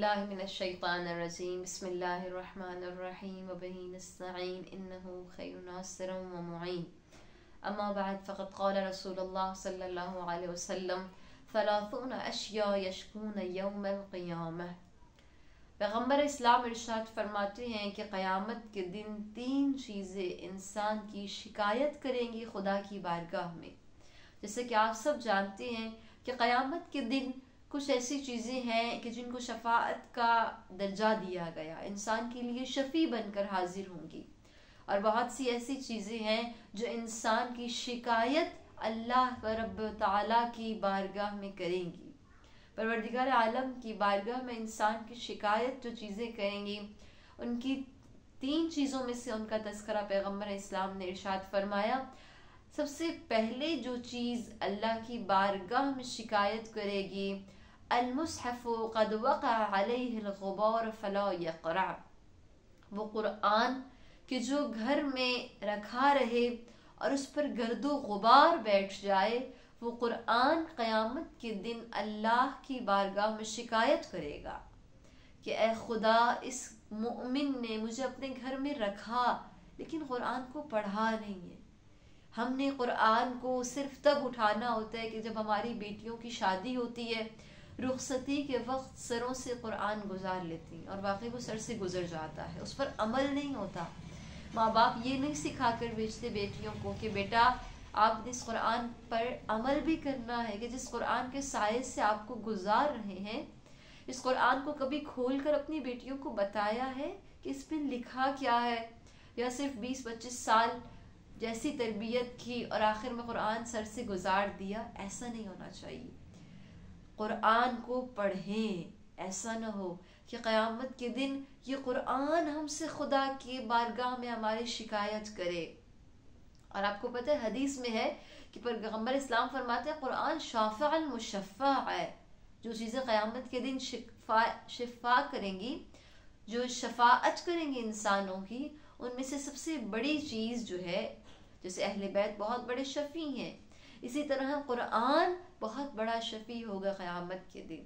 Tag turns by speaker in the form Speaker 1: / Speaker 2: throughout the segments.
Speaker 1: باللہ من الشیطان الرجیم بسم اللہ الرحمن الرحیم وبہ نستعین انہ خیر ناصر و معین اما بعد فقد قال رسول اللہ صلی اللہ علیہ وسلم 30 اشیاء یشکون یوم القیامہ۔ پیغمبر اسلام ارشاد فرماتے ہیں کہ قیامت کے دن 3 چیزیں انسان کی شکایت کریں گی خدا کی بارگاہ میں۔ جیسے کہ آپ سب جانتے ہیں کہ قیامت کے دن کچھ ایسی چیزیں ہیں کہ جن کو شفاعت کا درجہ دیا گیا، انسان کے لیے شفیع بن کر حاضر ہوں گی، اور بہت سی ایسی چیزیں ہیں جو انسان کی شکایت اللہ رب تعالیٰ کی بارگاہ میں کریں گی۔ پروردگار عالم کی بارگاہ میں انسان کی شکایت جو چیزیں کریں گی، ان کی 3 چیزوں میں سے ان کا تذکرہ پیغمبر اسلام نے ارشاد فرمایا۔ سب سے پہلے جو چیز اللہ کی بارگاہ میں شکایت کرے گی، المصحف قد وقع علیہ الغبار فلا یقرع، وہ قرآن کہ جو گھر میں رکھا رہے اور اس پر گرد و غبار بیٹھ جائے، وہ قرآن قیامت کے دن اللہ کی بارگاہ میں شکایت کرے گا کہ اے خدا، اس مؤمن نے مجھے اپنے گھر میں رکھا لیکن قرآن کو پڑھا نہیں ہے۔ ہم نے قرآن کو صرف تب اٹھانا ہوتا ہے کہ جب ہماری بیٹیوں کی شادی ہوتی ہے، رخصتی کے وقت سروں سے قرآن گزار لیتی ہیں، اور واقعی وہ سر سے گزر جاتا ہے، اس پر عمل نہیں ہوتا۔ ماں باپ یہ نہیں سکھا کر بھیجتے بیٹیوں کو کہ بیٹا آپ نے اس قرآن پر عمل بھی کرنا ہے، کہ جس قرآن کے سائے سے آپ کو گزار رہے ہیں، اس قرآن کو کبھی کھول کر اپنی بیٹیوں کو بتایا ہے کہ اس میں لکھا کیا ہے، یا صرف 20-25 سال جیسی تربیت کی اور آخر میں قرآن سر سے گزار دیا۔ ایسا نہیں ہونا چاہیے۔ قرآن کو پڑھیں، ایسا نہ ہو کہ قیامت کے دن یہ قرآن ہم سے خدا کی بارگاہ میں ہماری شکایت کرے۔ اور آپ کو پتہ ہے حدیث میں ہے کہ پیغمبر اسلام فرماتے ہیں قرآن شافع المشفع ہے، جو چیزیں قیامت کے دن شفاء کریں گی، جو شفاعت کریں گی انسانوں کی، ان میں سے سب سے بڑی چیز جو ہے، جیسے اہل بیت بہت بڑے شفیع ہیں، اسی طرح قرآن بہت بڑا شفیع ہوگا قیامت کے دن۔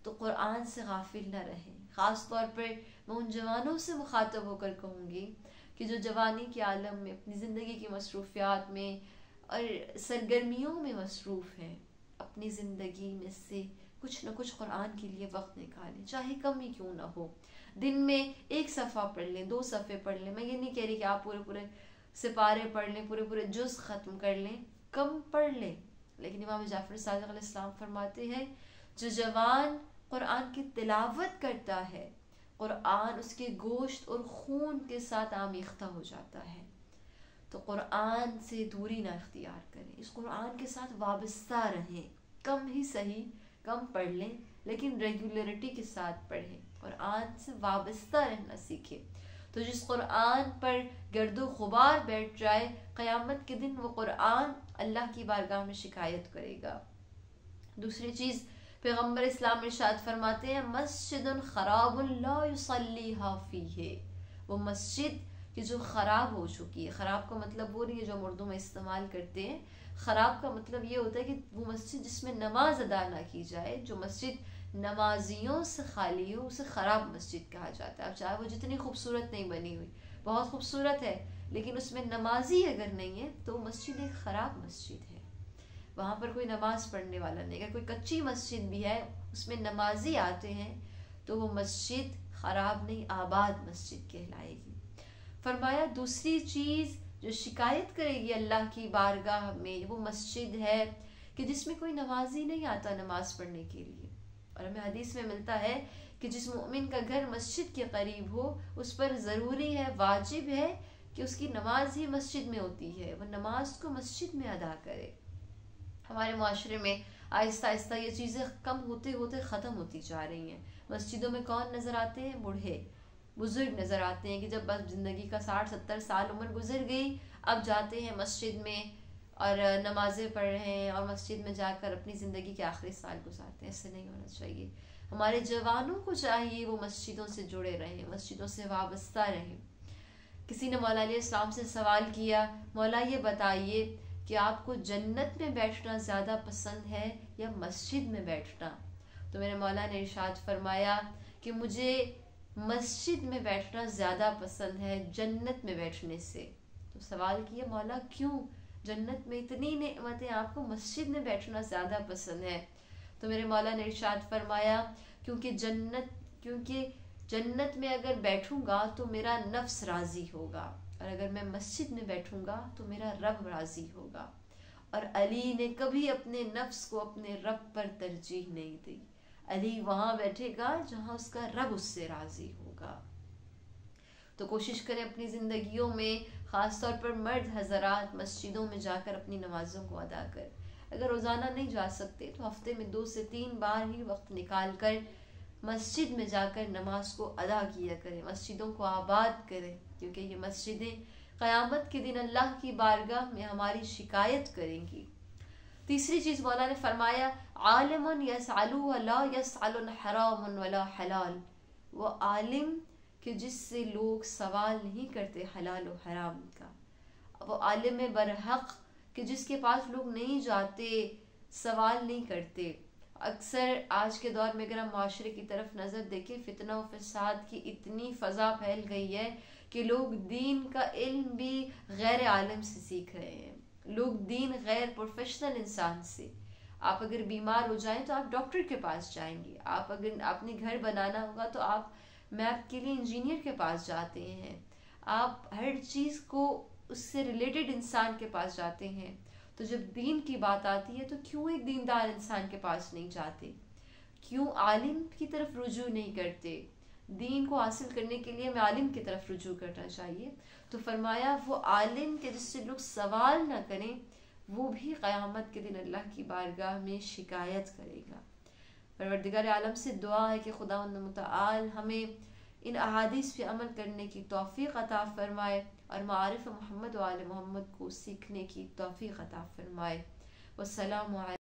Speaker 1: تو قرآن سے غافل نہ رہیں۔ خاص طور پر میں ان جوانوں سے مخاطب ہو کر کہوں گی کہ جو جوانی کے عالم میں اپنی زندگی کی مصروفیات میں اور سرگرمیوں میں مصروف ہیں، اپنی زندگی میں سے کچھ نہ کچھ قرآن کے لیے وقت نکالیں، چاہے کم ہی کیوں نہ ہو۔ دن میں 1 صفحہ پڑھ لیں، 2 صفحے پڑھ لیں۔ میں یہ نہیں کہہ رہی کہ آپ پورے سپارے پڑھ لیں، پورے جز ختم کر لیں، کم پڑھ لیں، لیکن امام جعفر صادق علیہ السلام فرماتے ہیں جو جوان قرآن کی تلاوت کرتا ہے، قرآن اس کے گوشت اور خون کے ساتھ آمیختہ ہو جاتا ہے۔ تو قرآن سے دوری نہ اختیار کریں، اس قرآن کے ساتھ وابستہ رہیں، کم ہی صحیح، کم پڑھ لیں لیکن ریگولرٹی کے ساتھ پڑھیں، قرآن سے وابستہ رہنا سیکھیں۔ تو جس قرآن پر گرد و غبار بیٹھ جائے، قیامت کے دن وہ قرآن اللہ کی بارگاہ میں شکایت کرے گا۔ دوسری چیز پیغمبر اسلام ارشاد فرماتے ہیں مسجد خراب لا یصلیھا فیہ، وہ مسجد کہ جو خراب ہو چکی ہے۔ خراب کا مطلب وہ نہیں ہے جو ہم اردو میں استعمال کرتے ہیں، خراب کا مطلب یہ ہوتا ہے کہ وہ مسجد جس میں نماز ادا نہ کی جائے، جو مسجد نمازیوں سے خالی ہو، اسے خراب مسجد کہا جاتا ہے۔ اب چاہے وہ جتنی خوبصورت نہیں بنی ہوئی، بہت خوبصورت ہے لیکن اس میں نمازی اگر نہیں ہے تو مسجد ایک خراب مسجد ہے، وہاں پر کوئی نماز پڑھنے والا نہیں۔ اگر کوئی کچی مسجد بھی ہے، اس میں نمازی آتے ہیں، تو وہ مسجد خراب نہیں، آباد مسجد کہلائے گی۔ فرمایا دوسری چیز جو شکایت کرے گی اللہ کی بارگاہ میں، وہ مسجد ہے کہ جس میں کوئی نمازی نہیں آتا نماز پڑھنے کے لیے۔ اور ہمیں حدیث میں ملتا ہے کہ جس مومن کا گھر مسجد کے قریب ہو، اس پر ضروری ہے، واجب ہے کہ اس کی نماز ہی مسجد میں ہوتی ہے، وہ نماز کو مسجد میں ادا کرے۔ ہمارے معاشرے میں آہستہ آہستہ یہ چیزیں کم ہوتے ہوتے ختم ہوتی جا رہی ہیں۔ مسجدوں میں کون نظر آتے ہیں؟ بوڑھے بزرگ نظر آتے ہیں کہ جب بس زندگی کا 60-70 سال عمر گزر گئی، اب جاتے ہیں مسجد میں اور نمازیں پڑھ رہے ہیں اور مسجد میں جا کر اپنی زندگی کے آخری سال گزارتے ہیں۔ ایسے نہیں ہونا چاہیے۔ ہمارے جوانوں کو چاہیے وہ مسجدوں سے جڑے رہیں، مسجدوں سے وابستہ رہیں۔ کسی نے مولا علیہ السلام سے سوال کیا، مولا یہ بتائیے کہ آپ کو جنت میں بیٹھنا زیادہ پسند ہے یا مسجد میں بیٹھنا؟ تو میرے مولا نے ارشاد فرمایا کہ مجھے مسجد میں بیٹھنا زیادہ پسند ہے جنت میں بیٹھنے سے. تو سوال کیا مولا کیوں؟ جنت میں اتنی نعمتیں، آپ کو مسجد میں بیٹھنا زیادہ پسند ہے. تو میرے مولا نے ارشاد فرمایا کیونکہ جنت میں اگر بیٹھوں گا تو میرا نفس راضی ہوگا، اور اگر میں مسجد میں بیٹھوں گا تو میرا رب راضی ہوگا. اور علی نے کبھی اپنے نفس کو اپنے رب پر ترجیح نہیں دی. علی وہاں بیٹھے گا جہاں اس کا رب اس سے راضی ہوگا. تو کوشش کریں اپنی زندگیوں میں، خاص طور پر مرد حضرات، مسجدوں میں جا کر اپنی نمازوں کو ادا کر. اگر روزانہ نہیں جا سکتے تو ہفتے میں 2 سے 3 بار ہی وقت نکال کر مسجد میں جا کر نماز کو ادا کیا کریں، مسجدوں کو آباد کریں، کیونکہ یہ مسجدیں قیامت کے دن اللہ کی بارگاہ میں ہماری شکایت کریں گی. تیسری چیز مولا نے فرمایا عالم یسأل ولا یسأل حرام ولا حلال. وہ عالم کہ جس سے لوگ سوال نہیں کرتے حلال و حرام کا، وہ عالم برحق کہ جس کے پاس لوگ نہیں جاتے، سوال نہیں کرتے. اکثر آج کے دور میں اگر ہم معاشرے کی طرف نظر دیکھیں، فتنہ و فساد کی اتنی فضا پھیل گئی ہے کہ لوگ دین کا علم بھی غیر عالم سے سیکھ رہے ہیں. لوگ دین غیر پروفیشنل انسان سے. آپ اگر بیمار ہو جائیں تو آپ ڈاکٹر کے پاس جائیں گے. آپ اگر اپنے گھر بنانا ہوگا تو آپ میپ کے لیے انجینئر کے پاس جاتے ہیں. آپ ہر چیز کو اس سے ریلیٹڈ انسان کے پاس جاتے ہیں. تو جب دین کی بات آتی ہے تو کیوں ایک دیندار انسان کے پاس نہیں جاتے؟ کیوں عالم کی طرف رجوع نہیں کرتے؟ دین کو حاصل کرنے کے لیے ہمیں عالم کی طرف رجوع کرنا چاہیے. تو فرمایا وہ عالم کے جس سے لوگ سوال نہ کریں، وہ بھی قیامت کے دن اللہ کی بارگاہ میں شکایت کرے گا. پروردگار عالم سے دعا ہے کہ خداوند متعال ہمیں ان احادیث پہ عمل کرنے کی توفیق عطا فرمائے اور معارف محمد و آل محمد کو سیکھنے کی توفیق عطا فرمائے. والسلام علیکم.